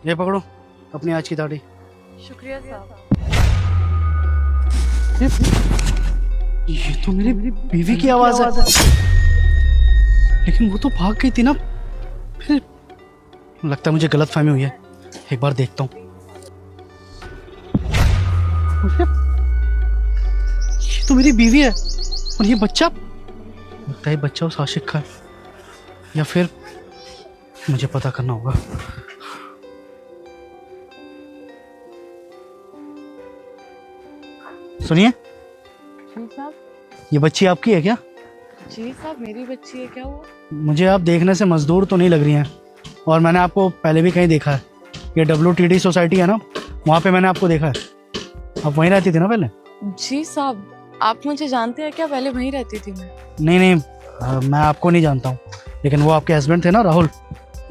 ये पकड़ो अपनी आज की दाढ़ी। शुक्रिया साहब। ये तो मेरी बीवी की आवाज है, लेकिन वो तो भाग गई थी ना। फिर लगता है मुझे गलतफहमी हुई है, एक बार देखता हूँ। ये तो मेरी बीवी है और ये बच्चा, लगता है बच्चा उस आशिक का है, या फिर मुझे पता करना होगा। सुनिए, जी साहब। ये बच्ची आपकी है क्या? जी साहब, मेरी बच्ची है। क्या हुआ? मुझे आप देखने से मजदूर तो नहीं लग रही हैं, और मैंने आपको पहले भी कहीं देखा है। ये WTD सोसाइटी है ना, वहाँ पे मैंने आपको देखा है। आप वहीं रहती थी ना पहले? जी साहब, आप मुझे जानते हैं क्या? पहले वहीं रहती थी मैं। नहीं, मैं आपको नहीं जानता हूँ, लेकिन वो आपके हस्बैंड थे ना राहुल,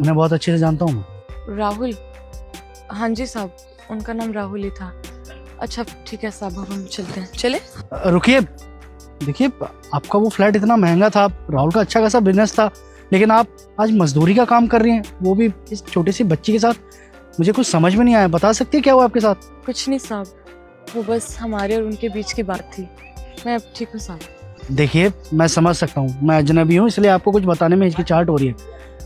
उन्हें बहुत अच्छे से जानता हूँ मैं। राहुल? हाँ जी साहब, उनका नाम राहुल ही था। अच्छा ठीक है साहब, अब हम चलते हैं। चले? रुकिए, देखिए आपका वो फ्लैट इतना महंगा था, राहुल का अच्छा खासा बिजनेस था, लेकिन आप आज मजदूरी का काम कर रही हैं, वो भी इस छोटी सी बच्ची के साथ। मुझे कुछ समझ में नहीं आया, बता सकती है क्या हुआ आपके साथ? कुछ नहीं साहब, वो बस हमारे और उनके बीच की बात थी। मैं अब ठीक हूँ साहब। देखिए मैं समझ सकता हूँ, मैं अजनबी हूँ, इसलिए आपको कुछ बताने में हिचकिचाहट हो रही है,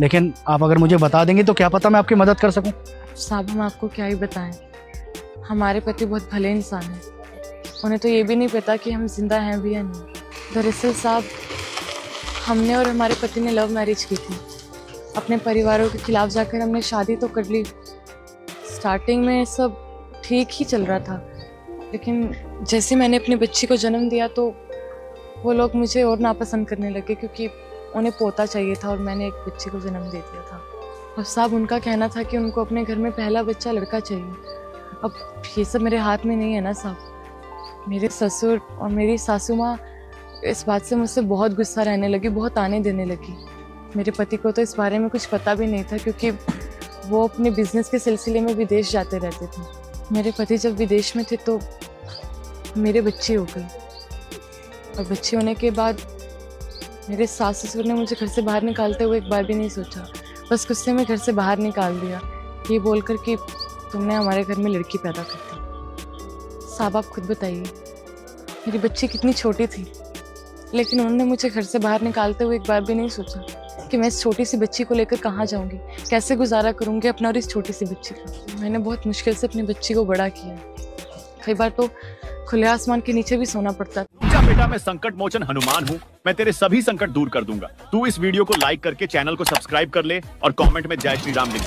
लेकिन आप अगर मुझे बता देंगे तो क्या पता मैं आपकी मदद कर सकूँ। साहब हम आपको क्या ही बताएं, हमारे पति बहुत भले इंसान हैं। उन्हें तो ये भी नहीं पता कि हम जिंदा हैं भी या नहीं। दरअसल साहब, हमने और हमारे पति ने लव मैरिज की थी। अपने परिवारों के खिलाफ जाकर हमने शादी तो कर ली। स्टार्टिंग में सब ठीक ही चल रहा था, लेकिन जैसे मैंने अपनी बच्ची को जन्म दिया तो वो लोग मुझे और नापसंद करने लगे, क्योंकि उन्हें पोता चाहिए था और मैंने एक बच्ची को जन्म दे दिया था। और साहब उनका कहना था कि उनको अपने घर में पहला बच्चा लड़का चाहिए। अब ये सब मेरे हाथ में नहीं है ना साहब। मेरे ससुर और मेरी सासू माँ इस बात से मुझसे बहुत गुस्सा रहने लगी, बहुत आने देने लगी। मेरे पति को तो इस बारे में कुछ पता भी नहीं था, क्योंकि वो अपने बिजनेस के सिलसिले में विदेश जाते रहते थे। मेरे पति जब विदेश में थे तो मेरे बच्ची हो गई, और बच्ची होने के बाद मेरे सास ससुर ने मुझे घर से बाहर निकालते हुए एक बार भी नहीं सोचा, बस गुस्से में घर से बाहर निकाल दिया, ये बोलकर कि तुमने हमारे घर में लड़की पैदा कर दी। साहब आप खुद बताइए, मेरी बच्ची कितनी छोटी थी, लेकिन उन्होंने मुझे घर से बाहर निकालते हुए एक बार भी नहीं सोचा कि मैं इस छोटी सी बच्ची को लेकर कहाँ जाऊँगी, कैसे गुजारा करूँगी अपना और इस छोटी सी बच्ची का। मैंने बहुत मुश्किल से अपनी बच्ची को बड़ा किया, कई बार तो खुले आसमान के नीचे भी सोना पड़ता। बेटा मैं संकट मोचन हनुमान हूँ, मैं तेरे सभी संकट दूर कर दूंगा। तू इस वीडियो को लाइक करके चैनल को सब्सक्राइब कर ले और कमेंट में जय श्री राम लिख दे।